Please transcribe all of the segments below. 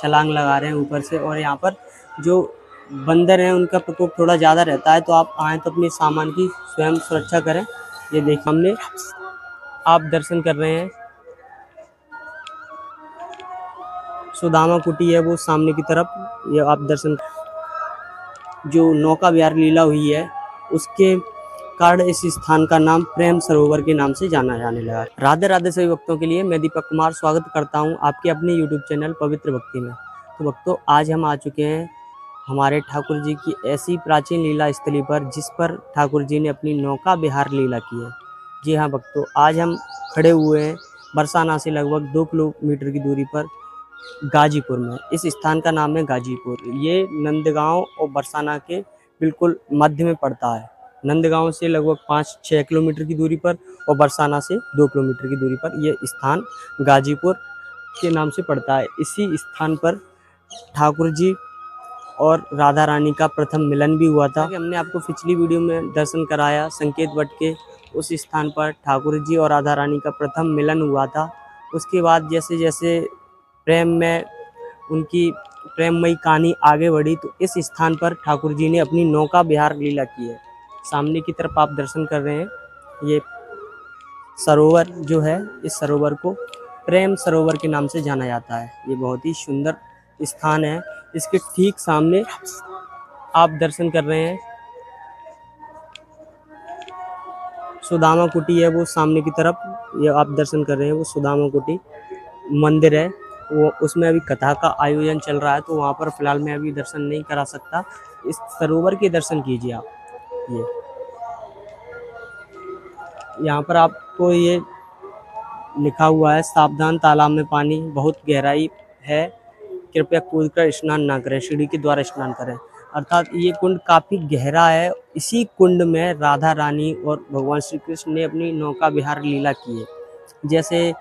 छलांग लगा रहे हैं ऊपर से। और यहाँ पर जो बंदर हैं उनका प्रकोप थोड़ा ज़्यादा रहता है, तो आप आएँ तो अपने सामान की स्वयं सुरक्षा करें। ये देखिए सामने आप दर्शन कर रहे हैं सुदामा कुटी है वो सामने की तरफ, ये आप दर्शन। जो नौका विहार लीला हुई है उसके कारण इस स्थान का नाम प्रेम सरोवर के नाम से जाना जाने लगा। राधे राधे सभी भक्तों के लिए मैं दीपक कुमार स्वागत करता हूं आपके अपने यूट्यूब चैनल पवित्र भक्ति में। तो भक्तों, आज हम आ चुके हैं हमारे ठाकुर जी की ऐसी प्राचीन लीला स्थली पर जिस पर ठाकुर जी ने अपनी नौका विहार लीला की है। जी हाँ भक्तों, आज हम खड़े हुए हैं बरसाना से लगभग 2 किलोमीटर की दूरी पर गाजीपुर में। इस स्थान का नाम है गाजीपुर। ये नंदगांव और बरसाना के बिल्कुल मध्य में पड़ता है। नंदगांव से लगभग 5-6 किलोमीटर की दूरी पर और बरसाना से 2 किलोमीटर की दूरी पर ये स्थान गाजीपुर के नाम से पड़ता है। इसी स्थान पर ठाकुर जी और राधा रानी का प्रथम मिलन भी हुआ था। हमने आपको पिछली वीडियो में दर्शन कराया संकेत वट के, उस स्थान पर ठाकुर जी और राधा रानी का प्रथम मिलन हुआ था। उसके बाद जैसे जैसे प्रेम में उनकी प्रेममयी कहानी आगे बढ़ी, तो इस स्थान पर ठाकुर जी ने अपनी नौका विहार लीला की है। सामने की तरफ आप दर्शन कर रहे हैं, ये सरोवर जो है, इस सरोवर को प्रेम सरोवर के नाम से जाना जाता है। ये बहुत ही सुंदर स्थान है। इसके ठीक सामने आप दर्शन कर रहे हैं सुदामा कुटी है वो सामने की तरफ, ये आप दर्शन कर रहे हैं वो सुदामा कुटी मंदिर है वो, उसमें अभी कथा का आयोजन चल रहा है, तो वहाँ पर फिलहाल मैं अभी दर्शन नहीं करा सकता। इस सरोवर के दर्शन कीजिए आप। ये यहाँ पर आपको ये लिखा हुआ है, सावधान तालाब में पानी बहुत गहराई है, कृपया कूदकर स्नान ना करें, सीढ़ी के द्वारा स्नान करें। अर्थात ये कुंड काफ़ी गहरा है। इसी कुंड में राधा रानी और भगवान श्री कृष्ण ने अपनी नौका विहार लीला की है। जैसे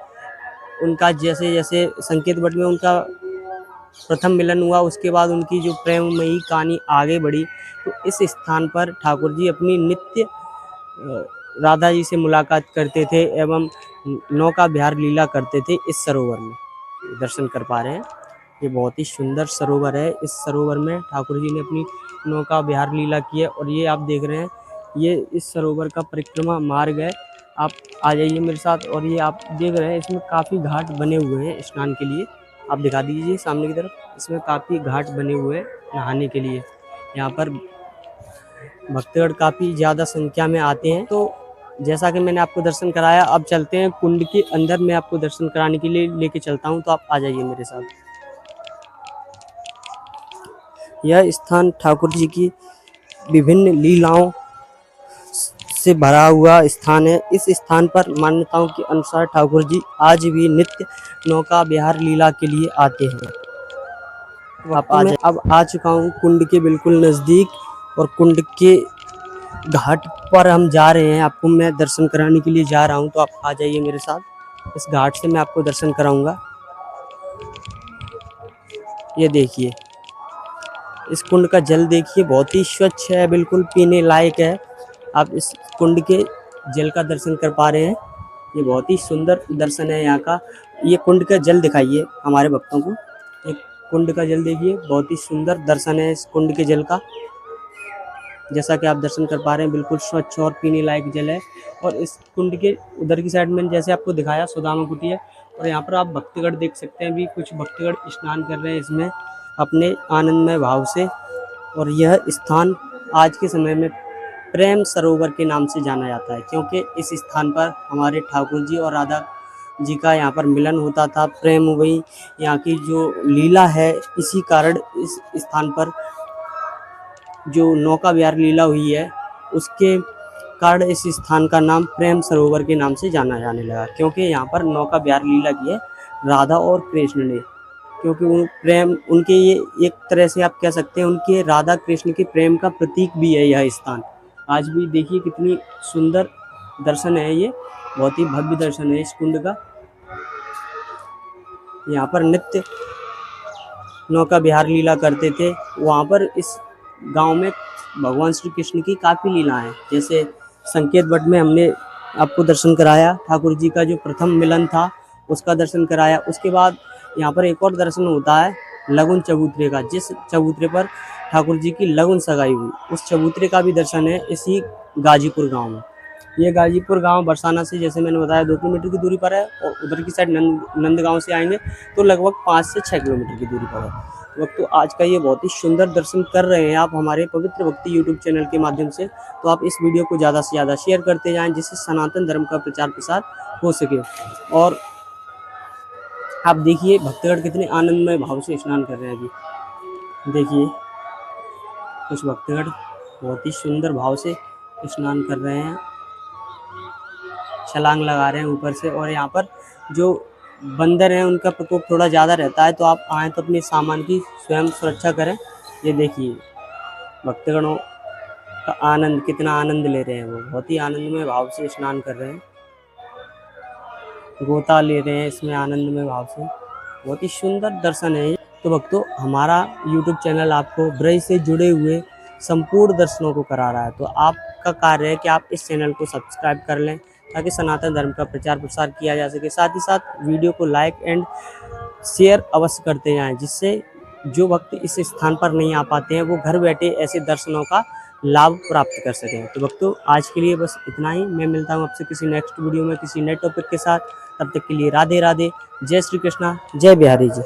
जैसे संकेत वट में उनका प्रथम मिलन हुआ, उसके बाद उनकी जो प्रेममयी कहानी आगे बढ़ी, तो इस स्थान पर ठाकुर जी अपनी नित्य राधा जी से मुलाकात करते थे एवं नौका विहार लीला करते थे। इस सरोवर में दर्शन कर पा रहे हैं, ये बहुत ही सुंदर सरोवर है। इस सरोवर में ठाकुर जी ने अपनी नौका विहार लीला की है। और ये आप देख रहे हैं, ये इस सरोवर का परिक्रमा मार्ग है। आप आ जाइए मेरे साथ। और ये आप देख रहे हैं, इसमें काफ़ी घाट बने हुए हैं स्नान के लिए। आप दिखा दीजिए सामने की तरफ, इसमें काफ़ी घाट बने हुए हैं नहाने के लिए। यहाँ पर भक्तगण काफ़ी ज़्यादा संख्या में आते हैं। तो जैसा कि मैंने आपको दर्शन कराया, अब चलते हैं कुंड के अंदर। मैं आपको दर्शन कराने के लिए लेके चलता हूँ, तो आप आ जाइए मेरे साथ। यह स्थान ठाकुर जी की विभिन्न लीलाओं से भरा हुआ स्थान है। इस स्थान पर मान्यताओं के अनुसार ठाकुर जी आज भी नित्य नौका विहार लीला के लिए आते हैं। अब आ चुका हूँ कुंड के बिल्कुल नज़दीक, और कुंड के घाट पर हम जा रहे हैं। आपको मैं दर्शन कराने के लिए जा रहा हूँ, तो आप आ जाइए मेरे साथ। इस घाट से मैं आपको दर्शन कराऊंगा। ये देखिए, इस कुंड का जल देखिए, बहुत ही स्वच्छ है, बिल्कुल पीने लायक है। आप इस कुंड के जल का दर्शन कर पा रहे हैं। ये बहुत ही सुंदर दर्शन है यहाँ का। ये कुंड का जल दिखाइए हमारे भक्तों को। ये कुंड का जल देखिए, बहुत ही सुंदर दर्शन है इस कुंड के जल का। जैसा कि आप दर्शन कर पा रहे हैं, बिल्कुल स्वच्छ और पीने लायक जल है। और इस कुंड के उधर की साइड में जैसे आपको दिखाया सुदामा कुटी है, और यहाँ पर आप भक्तगण देख सकते हैं, भी कुछ भक्तगण स्नान कर रहे हैं इसमें अपने आनंदमय भाव से। और यह स्थान आज के समय में प्रेम सरोवर के नाम से जाना जाता है, क्योंकि इस स्थान पर हमारे ठाकुर जी और राधा जी का यहाँ पर मिलन होता था। प्रेम वही यहाँ की जो लीला है, इसी कारण इस स्थान पर जो नौका विहार लीला हुई है, उसके कारण इस स्थान का नाम प्रेम सरोवर के नाम से जाना जाने लगा। क्योंकि यहाँ पर नौका विहार लीला की है राधा और कृष्ण ने, क्योंकि उन प्रेम उनके, ये एक तरह से आप कह सकते हैं उनके राधा कृष्ण के प्रेम का प्रतीक भी है यह स्थान। आज भी देखिए कितनी सुंदर दर्शन है, ये बहुत ही भव्य दर्शन है इस कुंड का। यहाँ पर नित्य नौका विहार लीला करते थे। वहाँ पर इस गांव में भगवान श्री कृष्ण की काफ़ी लीलाएं हैं। जैसे संकेत वट में हमने आपको दर्शन कराया, ठाकुर जी का जो प्रथम मिलन था उसका दर्शन कराया। उसके बाद यहाँ पर एक और दर्शन होता है, लगुन चबूतरे का, जिस चबूतरे पर ठाकुर जी की लगुन सगाई हुई, उस चबूतरे का भी दर्शन है इसी गाजीपुर गांव में। ये गाजीपुर गांव बरसाना से जैसे मैंने बताया 2 किलोमीटर की दूरी पर है, और उधर की साइड नंदगांव से आएंगे तो लगभग 5 से 6 किलोमीटर की दूरी पर है। तो आज का ये बहुत ही सुंदर दर्शन कर रहे हैं आप हमारे पवित्र भक्ति यूट्यूब चैनल के माध्यम से। तो आप इस वीडियो को ज़्यादा से ज़्यादा शेयर करते जाएं, जिससे सनातन धर्म का प्रचार प्रसार हो सके। और आप देखिए भक्तगण कितने आनंदमय भाव से स्नान कर रहे हैं। अभी देखिए कुछ भक्तगण बहुत ही सुंदर भाव से स्नान कर रहे हैं, छलांग लगा रहे हैं ऊपर से। और यहाँ पर जो बंदर हैं उनका प्रकोप थोड़ा ज़्यादा रहता है, तो आप आएँ तो अपने सामान की स्वयं सुरक्षा करें। ये देखिए भक्तगणों का आनंद, कितना आनंद ले रहे हैं, वो बहुत ही आनंदमय भाव से स्नान कर रहे हैं, गोता ले रहे हैं इसमें आनंदमय भाव से। बहुत ही सुंदर दर्शन है ये। तो भक्तों हमारा YouTube चैनल आपको ब्रज से जुड़े हुए संपूर्ण दर्शनों को करा रहा है, तो आपका कार्य है कि आप इस चैनल को सब्सक्राइब कर लें, ताकि सनातन धर्म का प्रचार प्रसार किया जा सके। साथ ही साथ वीडियो को लाइक एंड शेयर अवश्य करते जाएं, जिससे जो भक्त इस स्थान पर नहीं आ पाते हैं वो घर बैठे ऐसे दर्शनों का लाभ प्राप्त कर सकें। तो भक्तों आज के लिए बस इतना ही। मैं मिलता हूँ आपसे किसी नेक्स्ट वीडियो में किसी नए टॉपिक के साथ। तब तक के लिए राधे राधे, जय श्री कृष्णा, जय बिहारी जी।